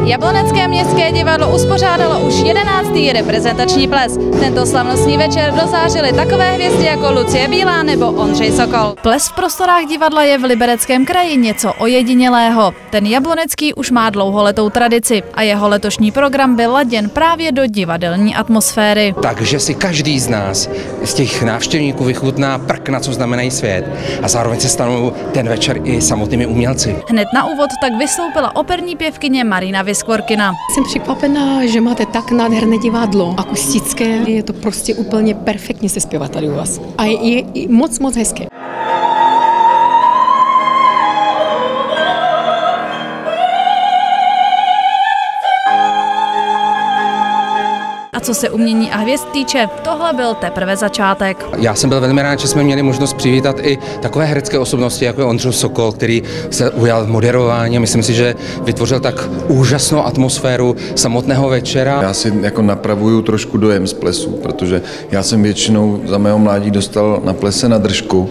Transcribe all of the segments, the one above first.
Jablonecké městské divadlo uspořádalo už 11. reprezentační ples. Tento slavnostní večer dozářily takové hvězdy jako Lucie Bílá nebo Ondřej Sokol. Ples v prostorách divadla je v Libereckém kraji něco ojedinělého. Ten jablonecký už má dlouholetou tradici a jeho letošní program byl laděn právě do divadelní atmosféry. Takže si každý z nás, z těch návštěvníků, vychutná prkna, co znamenají svět, a zároveň se stanou ten večer i samotnými umělci. Hned na úvod tak vystoupila operní pěvkyně Marina Viskvorkina. Jsem překvapená, že máte tak nádherné divadlo, akustické, je to prostě úplně perfektně se zpěvá tady u vás. A je moc hezké. A co se umění a hvězd týče, tohle byl teprve začátek. Já jsem byl velmi rád, že jsme měli možnost přivítat i takové herecké osobnosti, jako je Ondřej Sokol, který se ujal moderování. Myslím si, že vytvořil tak úžasnou atmosféru samotného večera. Já si jako napravuju trošku dojem z plesu, protože já jsem většinou za mého mládí dostal na plese na držku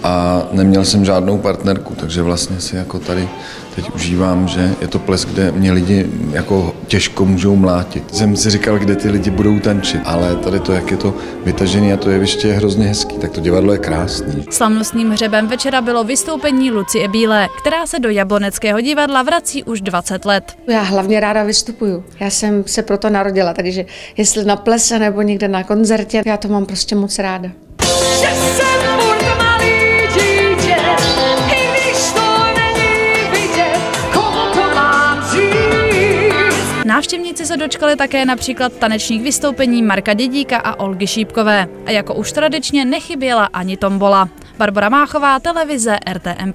a neměl jsem žádnou partnerku, takže vlastně si jako tady teď užívám, že je to ples, kde mě lidi jako těžko můžou mlátit. Jsem si říkal, kde ty lidi budou tančit, ale tady to, jak je to vytažené a to jeviště je hrozně hezký, tak to divadlo je krásný. Slavnostním hřebem večera bylo vystoupení Lucie Bílé, která se do Jabloneckého divadla vrací už 20 let. Já hlavně ráda vystupuju. Já jsem se proto narodila, takže jestli na plese nebo někde na koncertě, já to mám prostě moc ráda. Návštěvníci se dočkali také například tanečních vystoupení Marka Dědíka a Olgy Šípkové. A jako už tradičně nechyběla ani tombola. Barbora Máchová, televize RTM+.